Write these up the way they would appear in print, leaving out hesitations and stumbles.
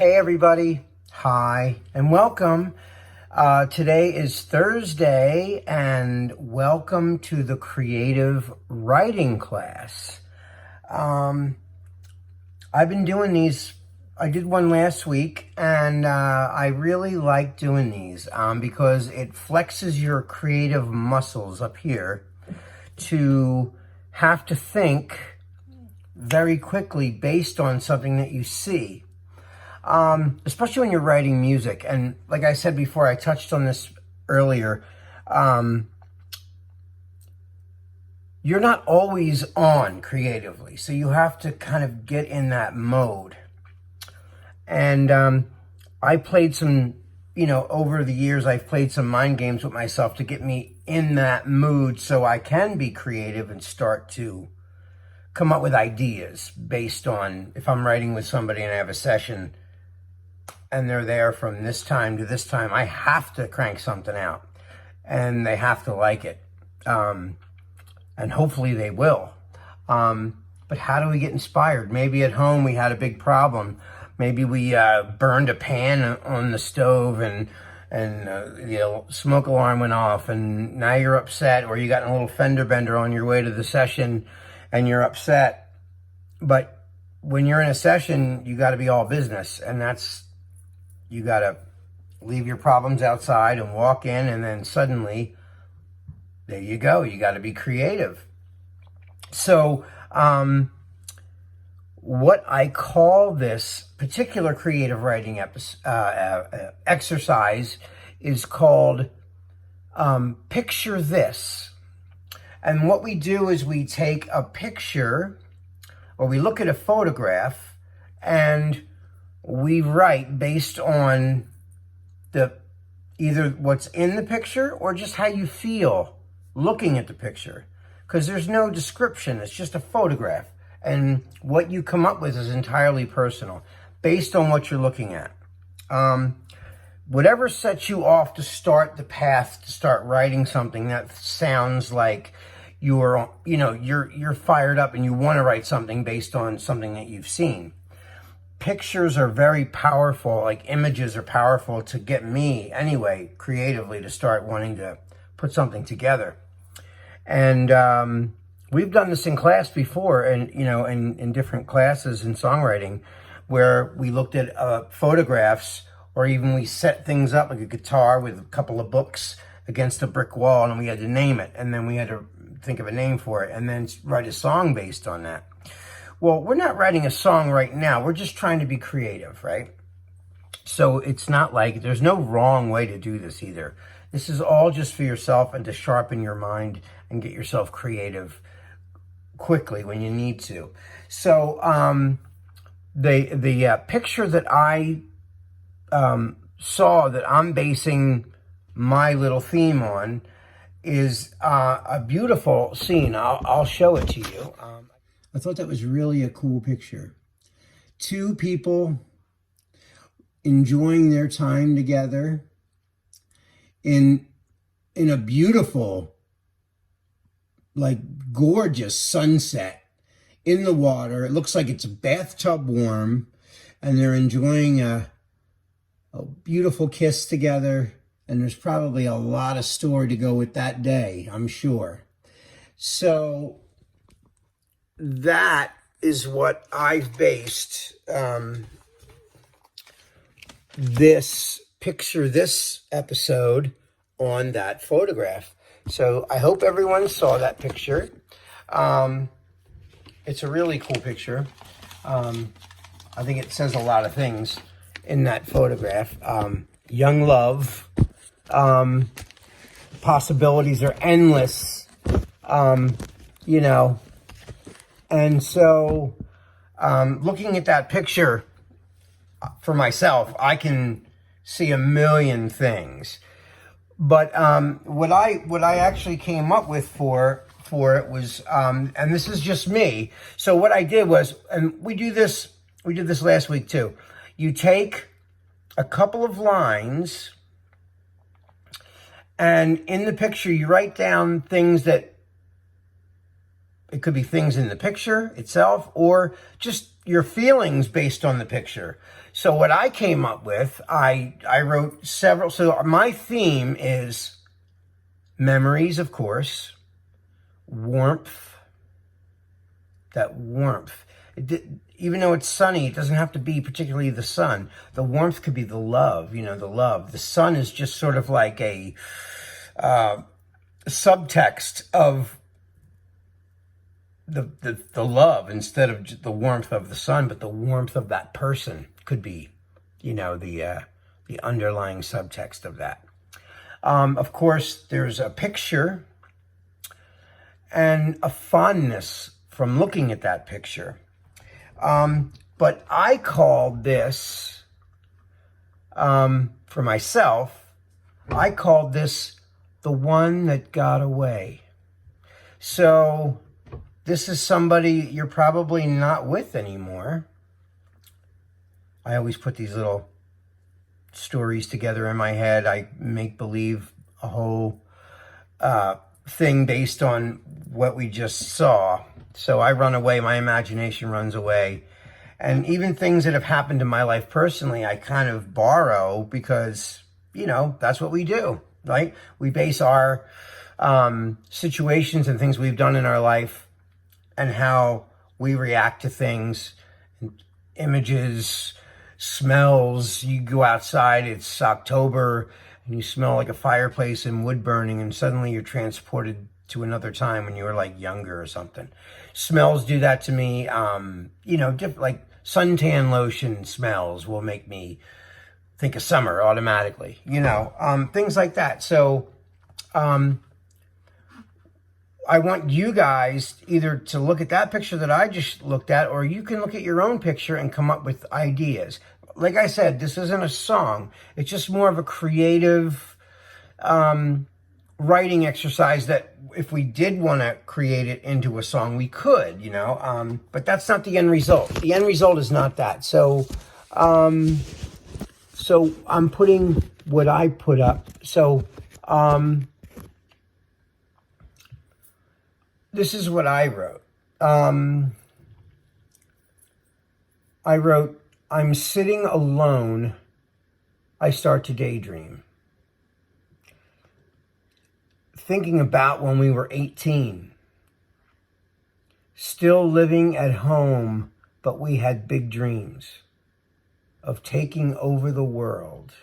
Hey everybody, hi and welcome. Today is Thursday and welcome to the creative writing class. I've been doing these, I did one last week and I really like doing these because it flexes your creative muscles up here to have to think very quickly based on something that you see. Especially when you're writing music. And like I said before, I touched on this earlier. You're not always on creatively. So you have to kind of get in that mode. And I played some, over the years, I've played some mind games with myself to get me in that mood so I can be creative and start to come up with ideas based on if I'm writing with somebody and I have a session and they're there from this time to this time, I have to crank something out and they have to like it. And hopefully they will. But how do we get inspired? Maybe at home we had a big problem. Maybe we burned a pan on the stove and the smoke alarm went off and now you're upset, or you got a little fender bender on your way to the session and you're upset. But when you're in a session, you got to be all business, and you got to leave your problems outside and walk in, and then suddenly, there you go. You got to be creative. So, what I call this particular creative writing exercise is called Picture This. And what we do is we take a picture, or we look at a photograph, and we write based on either what's in the picture or just how you feel looking at the picture. Because there's no description, it's just a photograph. And what you come up with is entirely personal, based on what you're looking at. Whatever sets you off to start the path to start writing something that sounds like you're fired up and you want to write something based on something that you've seen. Pictures are very powerful, like images are powerful to get me, anyway, creatively to start wanting to put something together. And we've done this in class before, and in different classes in songwriting, where we looked at photographs, or even we set things up like a guitar with a couple of books against a brick wall, and we had to name it, and then we had to think of a name for it, and then write a song based on that. Well, we're not writing a song right now. We're just trying to be creative, right? So it's not like there's no wrong way to do this either. This is all just for yourself and to sharpen your mind and get yourself creative quickly when you need to. So the picture that I saw that I'm basing my little theme on is a beautiful scene. I'll show it to you. I thought that was really a cool picture. Two people enjoying their time together in a beautiful, like gorgeous sunset in the water. It looks like it's bathtub warm, and they're enjoying a beautiful kiss together. And there's probably a lot of story to go with that day, I'm sure. So that is what I've based this episode on, that photograph. So I hope everyone saw that picture. It's a really cool picture. I think it says a lot of things in that photograph. Young love. Possibilities are endless. And so looking at that picture for myself, I can see a million things. But what I actually came up with for it was, and this is just me. So what I did was, and we did this last week too. You take a couple of lines, and in the picture you write down things that, it could be things in the picture itself, or just your feelings based on the picture. So what I came up with, I wrote several. So my theme is memories, of course, warmth, that warmth. Even though it's sunny, it doesn't have to be particularly the sun. The warmth could be the love, the love. The sun is just sort of like a subtext of the love instead of just the warmth of the sun, but the warmth of that person could be, the underlying subtext of that. Of course, there's a picture and a fondness from looking at that picture. But I called this, for myself, I called this the one that got away. So this is somebody you're probably not with anymore. I always put these little stories together in my head. I make believe a whole thing based on what we just saw. So I run away, my imagination runs away. And even things that have happened in my life personally, I kind of borrow because, that's what we do, right? We base our situations and things we've done in our life and how we react to things, images, smells. You go outside, it's October, and you smell like a fireplace and wood burning, and suddenly you're transported to another time when you were like younger or something. Smells do that to me. Like suntan lotion smells will make me think of summer automatically, things like that. So, I want you guys either to look at that picture that I just looked at, or you can look at your own picture and come up with ideas. Like I said, this isn't a song. It's just more of a creative writing exercise that if we did want to create it into a song, we could, but that's not the end result. The end result is not that. So I'm putting what I put up. So, this is what I wrote. I wrote, I'm sitting alone, I start to daydream. Thinking about when we were 18. Still living at home, but we had big dreams of taking over the world.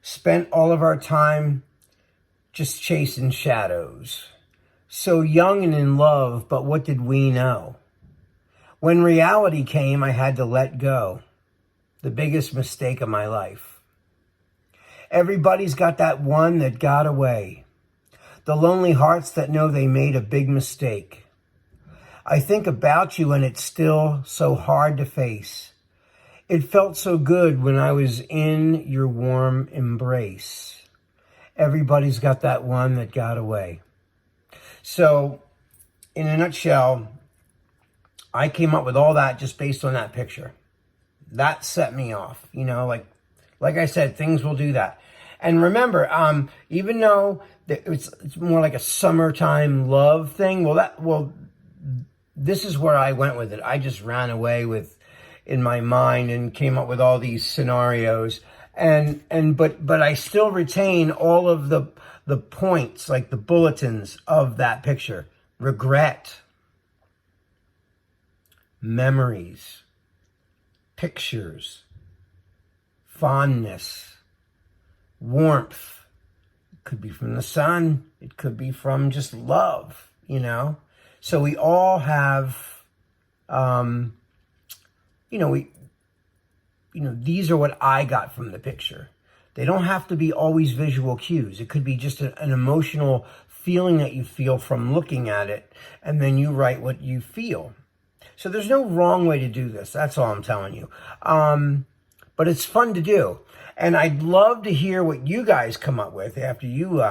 Spent all of our time just chasing shadows. So young and in love, but what did we know? When reality came, I had to let go. The biggest mistake of my life. Everybody's got that one that got away. The lonely hearts that know they made a big mistake. I think about you and it's still so hard to face. It felt so good when I was in your warm embrace. Everybody's got that one that got away. So, in a nutshell, I came up with all that just based on that picture. That set me off, like I said, things will do that. And remember, even though it's more like a summertime love thing, this is where I went with it. I just ran away with in my mind and came up with all these scenarios. But I still retain all of the points, like the bulletins of that picture. Regret, memories, pictures, fondness, warmth. It could be from the sun. It could be from just love, So we all have, these are what I got from the picture. They don't have to be always visual cues. It could be just an emotional feeling that you feel from looking at it, and then you write what you feel. So there's no wrong way to do this. That's all I'm telling you. But it's fun to do. And I'd love to hear what you guys come up with after you,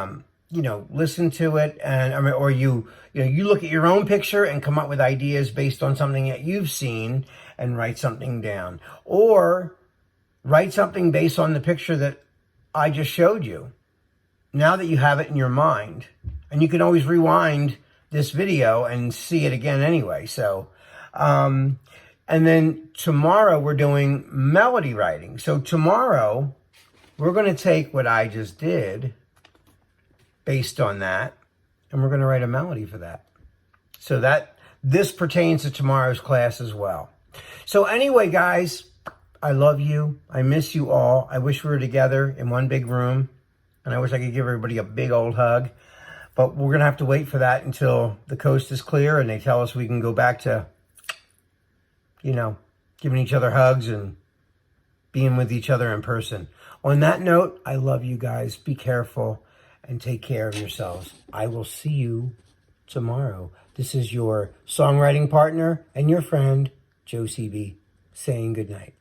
listen to it, or you look at your own picture and come up with ideas based on something that you've seen and write something down. Or write something based on the picture that I just showed you. Now that you have it in your mind, and you can always rewind this video and see it again anyway. So And then tomorrow we're doing melody writing. So tomorrow we're going to take what I just did based on that, and we're going to write a melody for that. So this pertains to tomorrow's class as well. So anyway, guys, I love you. I miss you all. I wish we were together in one big room, and I wish I could give everybody a big old hug. But we're going to have to wait for that until the coast is clear and they tell us we can go back to, giving each other hugs and being with each other in person. On that note, I love you guys. Be careful and take care of yourselves. I will see you tomorrow. This is your songwriting partner and your friend, Joe CB, saying good night.